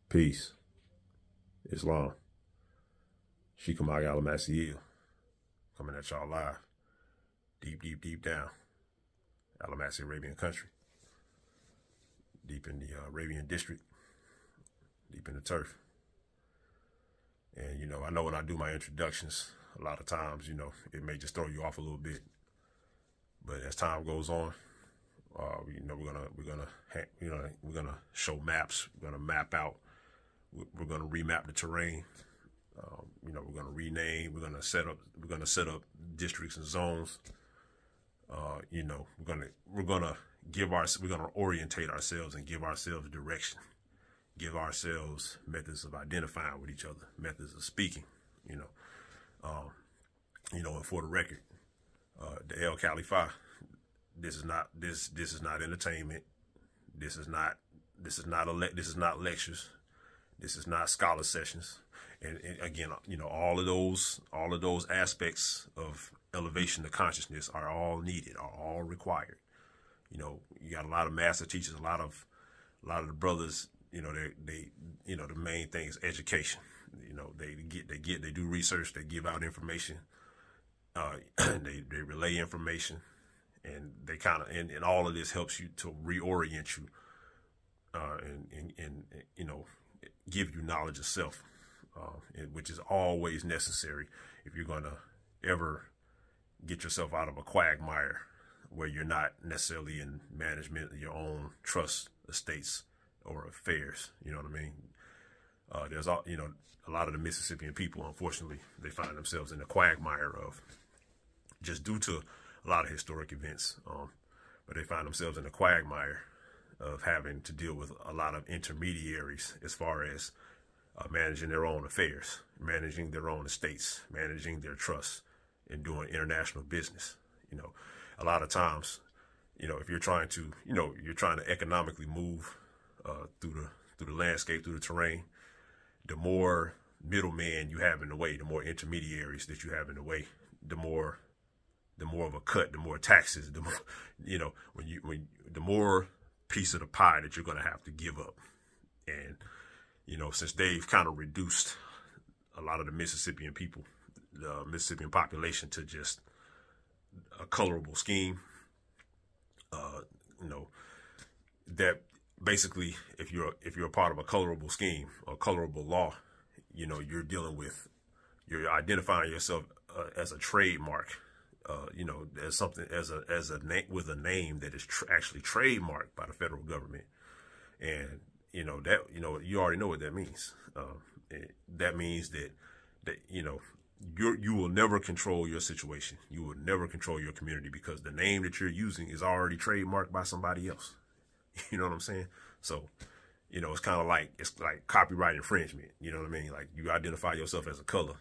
Peace. Islam. Sheekamauga Alamassee-El. Coming at y'all live. Deep, deep, deep down. Alamassee Arabian country. Deep in the Arabian district. Deep in the turf. And, you know, I know when I do my introductions, a lot of times, you know, it may just throw you off a little bit. But as time goes on, you know, we're gonna show maps. We're gonna map out. We're gonna remap the terrain. You know, we're gonna rename. We're gonna set up districts and zones. You know, we're gonna orientate ourselves and give ourselves direction. Give ourselves methods of identifying with each other, methods of speaking. You know, and for the record, the El Khalifa. This is not entertainment. This is not lectures. This is not scholar sessions. And again, you know, all of those aspects of elevation to consciousness are all needed, are all required. You know, you got a lot of master teachers, a lot of the brothers. You know, they you know, the main thing is education. You know, they do research, they give out information, they relay information. And they kind of, and all of this helps you to reorient you, and you know, give you knowledge of self, which is always necessary if you're gonna ever get yourself out of a quagmire where you're not necessarily in management of your own trust estates or affairs. You know what I mean? There's you know, a lot of the Mississippian people, unfortunately, they find themselves in a quagmire of, just due to a lot of historic events, but they find themselves in a quagmire of having to deal with a lot of intermediaries as far as managing their own affairs, managing their own estates, managing their trusts, and doing international business. You know, a lot of times, you know, if you're trying to, you know, you're trying to economically move through the landscape, through the terrain, the more middlemen you have in the way, the more intermediaries that you have in the way, the more of a cut, the more taxes, the more, you know, the more piece of the pie that you're going to have to give up. And, you know, since they've kind of reduced a lot of the Mississippian people, the Mississippian population, to just a colorable scheme, you know, that basically, if you're a part of a colorable scheme or colorable law, you know, you're identifying yourself as a trademark. You know, as something, as a name, with a name that is actually trademarked by the federal government. And, you know, that, you know, you already know what that means. That means that, you know, you will never control your situation. You will never control your community because the name that you're using is already trademarked by somebody else. You know what I'm saying? So, you know, it's like copyright infringement. You know what I mean? Like, you identify yourself as a color,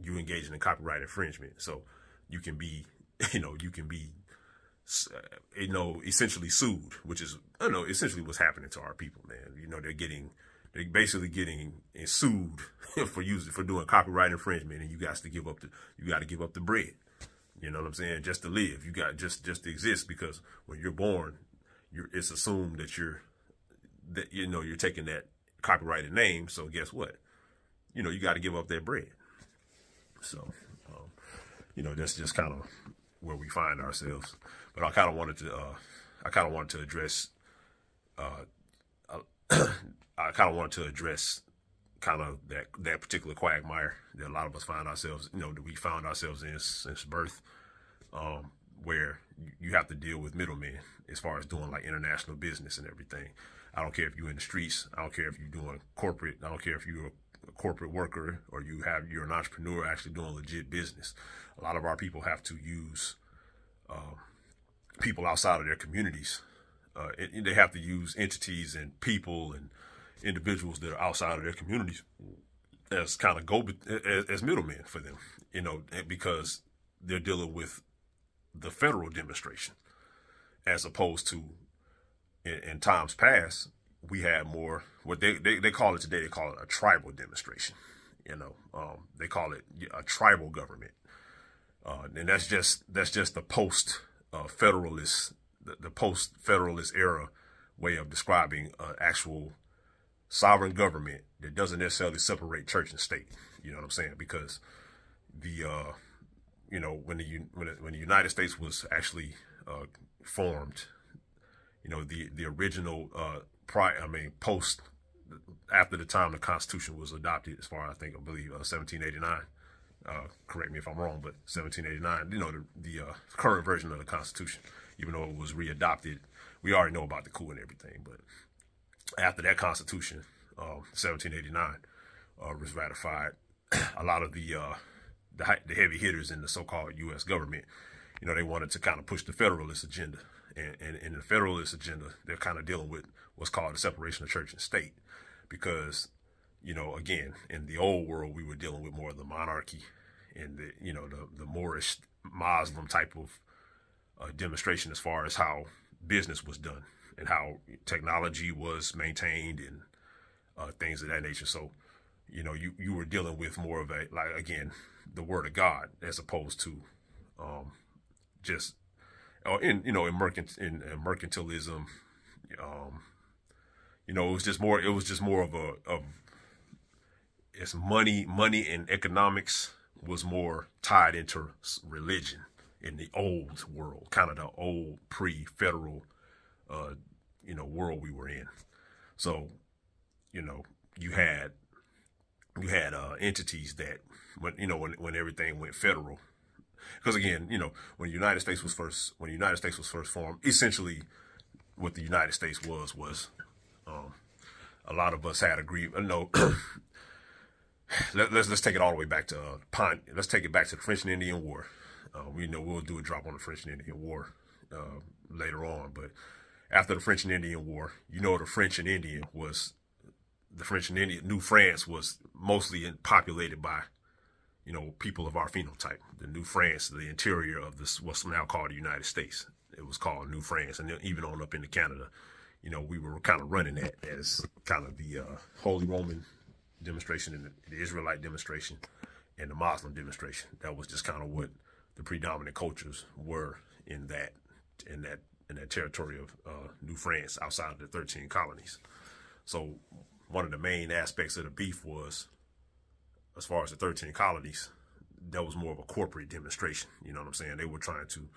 you engaging in copyright infringement. So you can be, you know, essentially sued, which is, I don't know, essentially what's happening to our people, man. You know, they're basically getting sued for doing copyright infringement, and you got to give up the bread. You know what I'm saying? Just to live, you got just to exist, because when you're born, it's assumed that you're taking that copyrighted name. So guess what? You know, you got to give up that bread. So, you know, that's just kind of where we find ourselves. But I kind of wanted to address, kind of that particular quagmire that a lot of us find ourselves, you know, that we found ourselves in since birth, where you have to deal with middlemen as far as doing like international business and everything. I don't care if you're in the streets. I don't care if you're doing corporate. I don't care if you're a corporate worker or you're an entrepreneur actually doing legit business. A lot of our people have to use people outside of their communities. They have to use entities and people and individuals that are outside of their communities as kind of as middlemen for them, you know, because they're dealing with the federal demonstration, as opposed to in times past, we had more, what they call it today, they call it a tribal demonstration. You know, they call it a tribal government. And that's just the post-federalist, the post-federalist era way of describing actual sovereign government that doesn't necessarily separate church and state. You know what I'm saying? Because the when the United States was actually formed, the original post after the time the Constitution was adopted, as far as I believe 1789. Correct me if I'm wrong, but 1789. The current version of the Constitution, even though it was readopted, we already know about the coup and everything. But after that Constitution, 1789, was ratified, a lot of the heavy hitters in the so-called U.S. government, they wanted to kind of push the Federalist agenda. And in the Federalist agenda, they're kind of dealing with what's called the separation of church and state. Because, again, in the old world, we were dealing with more of the monarchy and the Moorish Muslim type of demonstration as far as how business was done and how technology was maintained and things of that nature. So, you were dealing with more of a, like, again, the word of God, as opposed to just in mercantilism. It was just more of it's money and economics was more tied into religion in the old world, kind of the old pre-federal world we were in. So you had entities that when everything went federal, because again, when the United States was first formed, essentially what the United States was a lot of us had agreed. Let's take it all the way back to let's take it back to the French and Indian War. We'll do a drop on the French and Indian War later on, but after the French and Indian War, the French and Indian New France was mostly populated by people of our phenotype. The New France, the interior of this, what's now called the United States, it was called New France, and then even on up into Canada, we were kind of running that as kind of the Holy Roman demonstration and the Israelite demonstration and the Muslim demonstration. That was just kind of what the predominant cultures were in that territory of New France, outside of the 13 colonies. So one of the main aspects of the beef was, as far as the 13 colonies, that was more of a corporate demonstration. You know what I'm saying? They were trying to,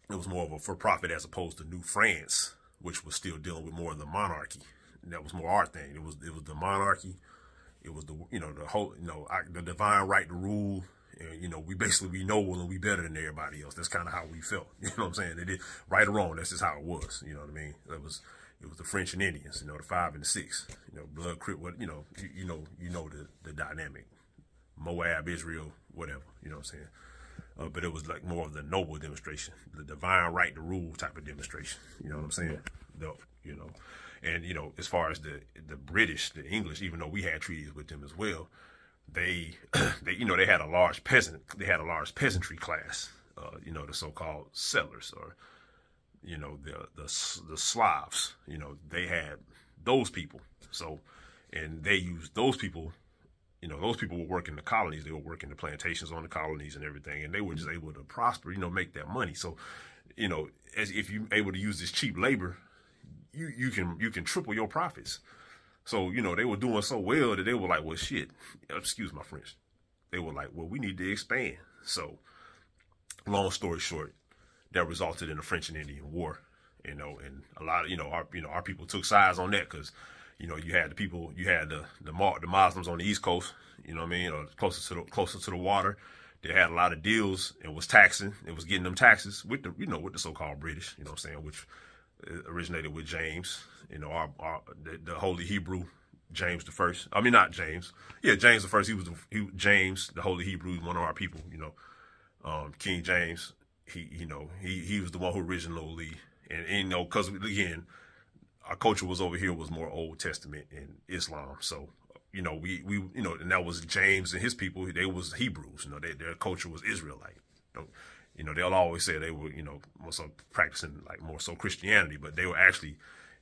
it was more of a for-profit as opposed to New France, which was still dealing with more of the monarchy. And that was more our thing. It was the monarchy. It was the the divine right to rule. And, we know when we better than everybody else. That's kind of how we felt. You know what I'm saying? They did right or wrong. That's just how it was. You know what I mean? It was the French and Indians. The 5 and the 6. Blood crip. What the dynamic. Moab, Israel, whatever. You know what I'm saying? But it was like more of the noble demonstration, the divine right to rule type of demonstration. You know what I'm saying? And as far as the British, the English, even though we had treaties with them as well, they had a large peasantry class, the so-called settlers, or the Slavs. They had those people. So, and they used those people. Those people were working the colonies. They were working the plantations on the colonies and everything, and they were just able to prosper, make that money. So, as if you're able to use this cheap labor, you can triple your profits. So, they were doing so well that they were like, well, shit, excuse my French. They were like, well, we need to expand. So, long story short, that resulted in the French and Indian War, and a lot of, our people took sides on that, because, you had the people, you had the Muslims on the East Coast, or closer to the water. They had a lot of deals and was taxing. It was getting them taxes with with the so-called British, which originated with James, the Holy Hebrew, James the First. I mean, not James. Yeah, James the First. James, the Holy Hebrew, one of our people. King James. He was the one who originally, and because again, our culture was over here was more Old Testament and Islam. So and that was James and his people. They was Hebrews. Their culture was Israelite. They'll always say they were, more so practicing like more so Christianity, but they were actually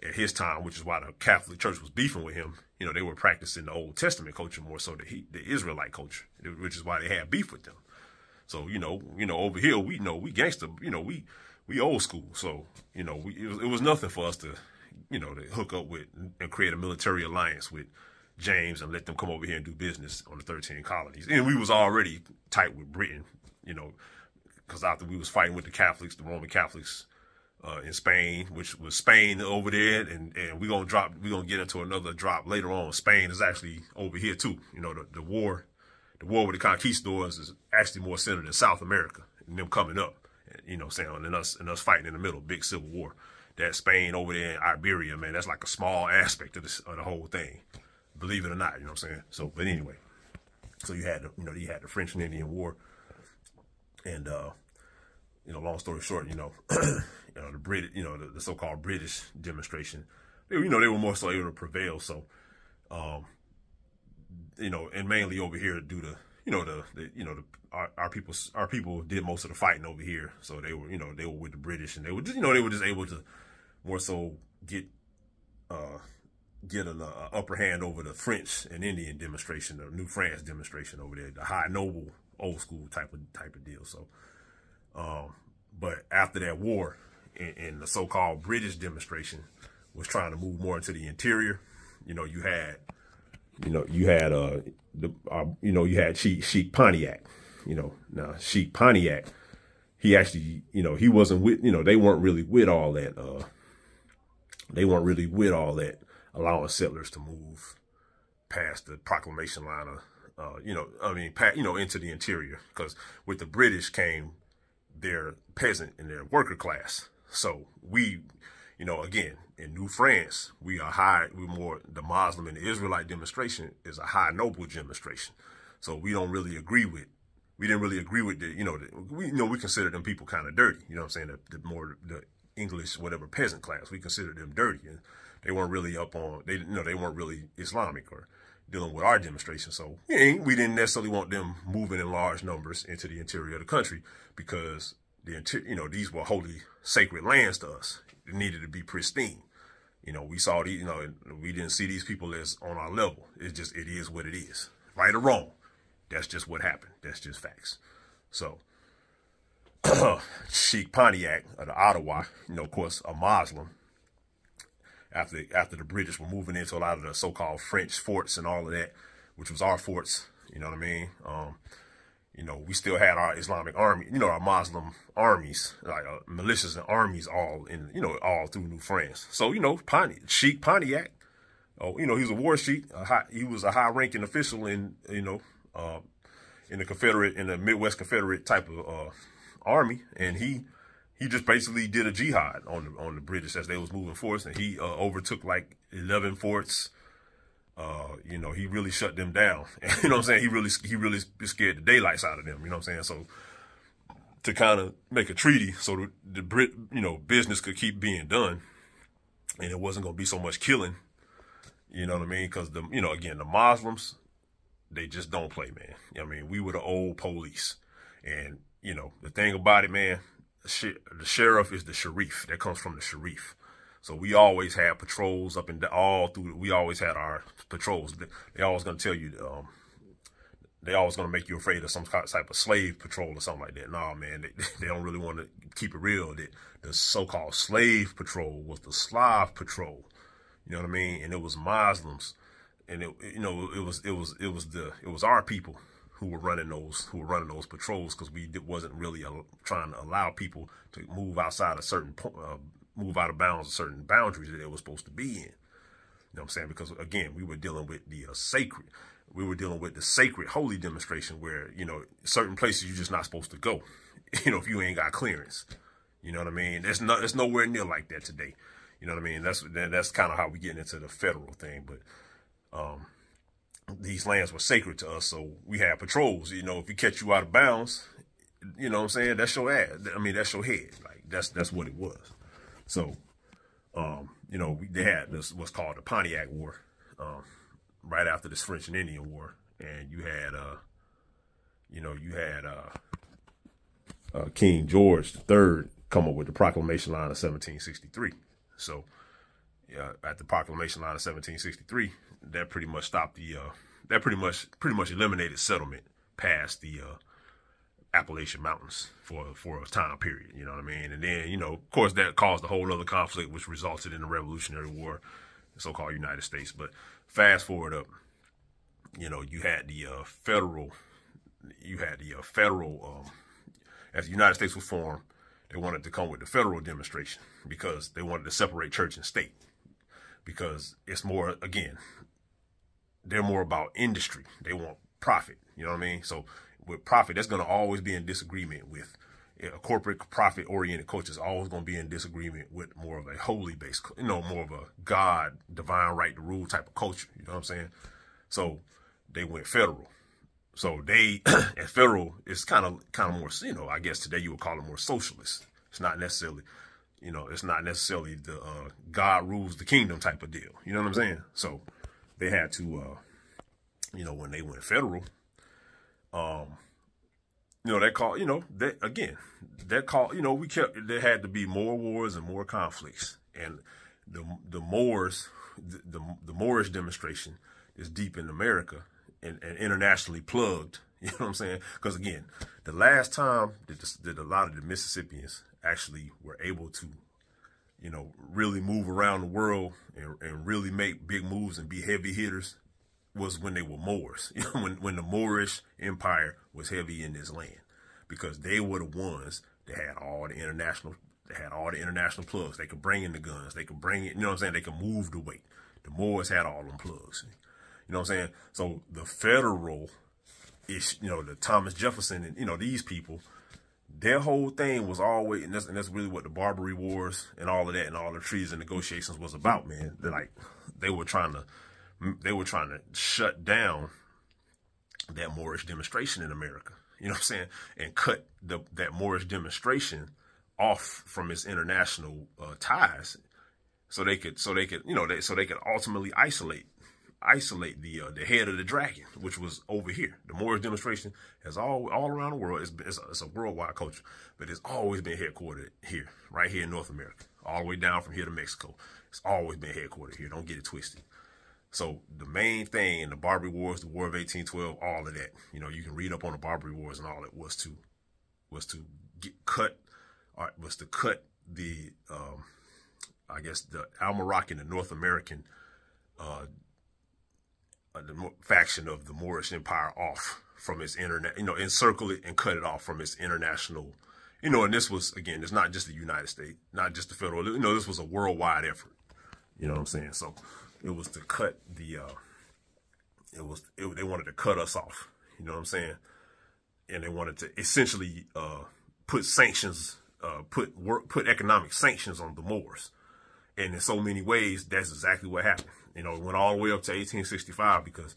at his time, which is why the Catholic Church was beefing with him. They were practicing the Old Testament culture more so the Israelite culture, which is why they had beef with them. So, over here, we gangster, we old school. So, it was nothing for us to to hook up with and create a military alliance with James and let them come over here and do business on the 13 colonies. And we was already tight with Britain, because after we was fighting with the Catholics, the Roman Catholics in Spain, which was Spain over there, and we're gonna get into another drop later on. Spain is actually over here too. The war with the conquistadors is actually more centered in South America and them coming up, and us fighting in the middle, big civil war. That Spain over there in Iberia, man, that's like a small aspect of the whole thing, believe it or not. You know what I'm saying? So, but anyway, so you had the French and Indian War, and long story short, the British, the so-called British demonstration, they were more so able to prevail. So, and mainly over here due to, our people did most of the fighting over here. So they were with the British, and they were just able to more so get an upper hand over the French and Indian demonstration, the New France demonstration over there, the high noble, old school type of deal. So, but after that war, and the so-called British demonstration was trying to move more into the interior, you had Sheik Pontiac. Now Sheik Pontiac, he actually, he wasn't with, they weren't really with all that. They weren't really with all that, allowing settlers to move past the proclamation line of, into the interior, because with the British came their peasant and their worker class. So we, again, in New France, we're more, the Muslim and the Israelite demonstration is a high noble demonstration. So we didn't really agree with we consider them people kind of dirty. You know what I'm saying? The English, whatever, peasant class, we consider them dirty, and they weren't really they weren't really Islamic or dealing with our demonstration. So we didn't necessarily want them moving in large numbers into the interior of the country, because these were holy, sacred lands to us. It needed to be pristine. We saw these, we didn't see these people as on our level. It is what it is, right or wrong. That's just what happened. That's just facts. So, Sheik Pontiac of the Ottawa, of course, a Muslim. After the British were moving into a lot of the so-called French forts and all of that, which was our forts, you know what I mean? We still had our Islamic army, our Muslim armies, like militias and armies all in, all through New France. So, Sheik Pontiac, he was a war sheik. He was a high-ranking official in the Midwest Confederate type of army, and he just basically did a jihad on the British as they was moving forth, and he overtook like 11 forts. He really shut them down. You know what I'm saying? He really scared the daylights out of them. You know what I'm saying? So to kind of make a treaty so the business could keep being done, and it wasn't going to be so much killing. You know what I mean? Because again, the Muslims, they just don't play, man. We were the old police, and the thing about it, man, the sheriff is the sharif. That comes from the sharif. So we always had patrols up and all through. We always had our patrols. They always going to tell you, they always going to make you afraid of some type of slave patrol or something like that. Nah, man, they don't really want to keep it real. The so-called slave patrol was the Slav patrol. You know what I mean? And it was Muslims, and it was our people who were running those patrols, because we wasn't really trying to allow people to move outside a certain move out of bounds of certain boundaries that they were supposed to be in. You know what I'm saying? Because again, we were dealing with the sacred holy demonstration where, certain places you're just not supposed to go, if you ain't got clearance. You know what I mean? It's nowhere near like that today. You know what I mean? That's kind of how we get into the federal thing. But these lands were sacred to us, so we had patrols. If we catch you out of bounds, you know what I'm saying? That's your ass. That's your head. Like that's what it was. So, they had this what's called the Pontiac War, right after this French and Indian War, and you had King George III come up with the Proclamation Line of 1763. So, at the Proclamation Line of 1763, that pretty much stopped that pretty much eliminated settlement past Appalachian Mountains for a time period, you know what I mean? And then, you know, of course, that caused a whole other conflict, which resulted in the Revolutionary War, the so-called United States. But fast forward up, you know, you had the federal, as the United States was formed, they wanted to come with the federal demonstration because they wanted to separate church and state, because it's more, again, they're more about industry. They want profit, you know what I mean? So with profit, that's going to always be in disagreement with a corporate profit-oriented culture. Is always going to be in disagreement with more of a holy-based, you know, more of a God, divine right to rule type of culture. You know what I'm saying? So they went federal. So they, and federal is kind of more, you know, I guess today you would call it more socialist. It's not necessarily, you know, it's not necessarily the God rules the kingdom type of deal. You know what I'm saying? So they had to, you know, when they went federal, you know, that called, you know, that again, that called, you know, there had to be more wars and more conflicts. And the Moors, the Moorish demonstration is deep in America and internationally plugged. You know what I'm saying? Because again, the last time that a lot of the Mississippians actually were able to, you know, really move around the world and really make big moves and be heavy hitters was when they were Moors. You know, when the Moorish Empire was heavy in this land, because they were the ones that had all the international, plugs. They could bring in the guns. They could bring it, you know what I'm saying? They could move the weight. The Moors had all them plugs. You know what I'm saying? So the federal is, you know, the Thomas Jefferson and, you know, these people, their whole thing was always, and that's really what the Barbary Wars and all of that and all the treason negotiations was about, man. They were trying to shut down that Moorish demonstration in America. You know what I'm saying? And cut that Moorish demonstration off from its international ties, so they could you know, so they could ultimately isolate the head of the dragon, which was over here. The Moorish demonstration has all around the world. It's a worldwide culture, but it's always been headquartered here, right here in North America, all the way down from here to Mexico. It's always been headquartered here. Don't get it twisted. So the main thing in the Barbary Wars, the War of 1812, all of that, you know, you can read up on the Barbary Wars and all that, was to cut the, I guess the Al-Maraccan, the North American, the faction of the Moorish Empire off from its internet, you know, encircle it and cut it off from its international, you know, and this was, again, it's not just the United States, not just the federal, you know, this was a worldwide effort. You know what I'm saying? So it was to cut the, they wanted to cut us off. You know what I'm saying? And they wanted to essentially put sanctions, put economic sanctions on the Moors. And in so many ways, that's exactly what happened. You know, it went all the way up to 1865 because,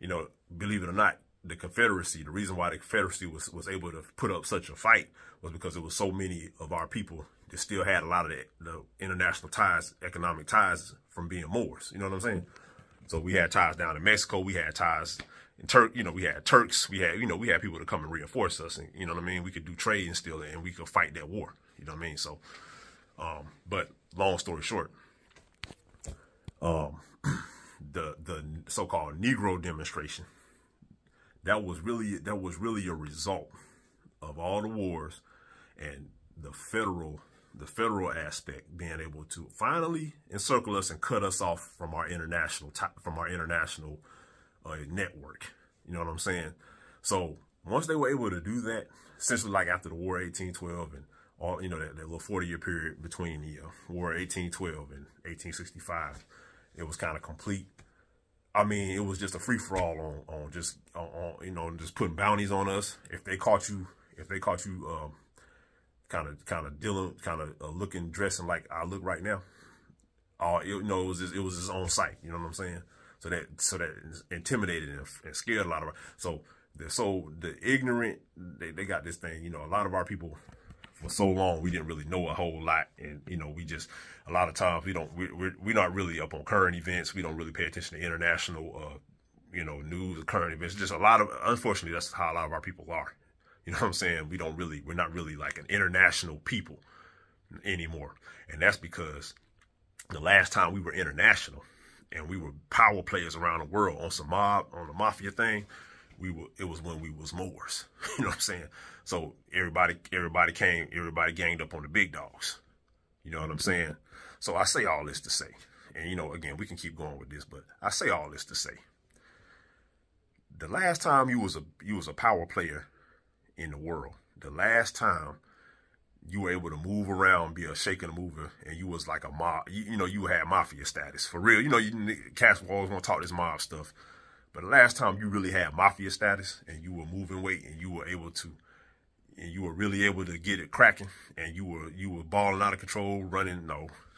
you know, believe it or not, the Confederacy, the reason why the Confederacy was able to put up such a fight was because there was so many of our people that still had a lot of the international ties, economic ties from being Moors. You know what I'm saying? So we had ties down in Mexico. We had ties in you know, we had Turks. We had people to come and reinforce us. And, you know what I mean? We could do trade and still, and we could fight that war. You know what I mean? So, but long story short, the so-called Negro demonstration, that was really a result of all the wars and the federal aspect being able to finally encircle us and cut us off from our international network. You know what I'm saying? So once they were able to do that, essentially like after the War of 1812 and all, you know, that little 40-year period between the War of 1812 and 1865, it was kind of complete. I mean, it was just a free for all on you know, just putting bounties on us. If they caught you, kind of looking, dressing like I look right now, you know, it was his own sight. You know what I'm saying? So that intimidated and scared a lot of. So the ignorant, they got this thing. You know, a lot of our people, for so long, we didn't really know a whole lot, and you know, a lot of times we're not really up on current events. We don't really pay attention to international, you know, news, current events. Just unfortunately, that's how a lot of our people are. You know what I'm saying? We're not really like an international people anymore, and that's because the last time we were international and we were power players around the world on the mafia thing, it was when we was Moors. You know what I'm saying? So everybody ganged up on the big dogs. You know what I'm saying? So I say all this to say, and you know, again, we can keep going with this, but I say all this to say, the last time you was a power player in the world, the last time you were able to move around, be a shaker and a mover, and you was like a mob, you know, you had mafia status for real. You know, cats always want to talk this mob stuff, but the last time you really had mafia status and you were moving weight and you were able to, and you were really able to get it cracking, and you were balling out of control,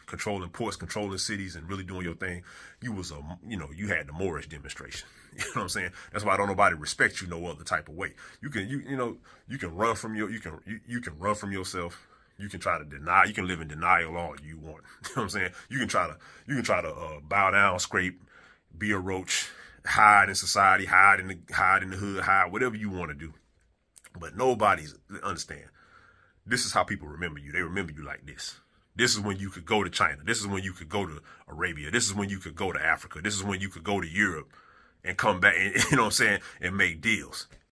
controlling ports, controlling cities, and really doing your thing. You had the Moorish demonstration. You know what I'm saying? That's why don't nobody respect you no other type of way. You can run from yourself. You can try to deny. You can live in denial all you want. You know what I'm saying? You can try to bow down, scrape, be a roach, hide in society, hide in the hood, hide whatever you want to do. But nobody's understand. This is how people remember you. They remember you like this. This is when you could go to China. This is when you could go to Arabia. This is when you could go to Africa. This is when you could go to Europe and come back and, you know what I'm saying, and make deals.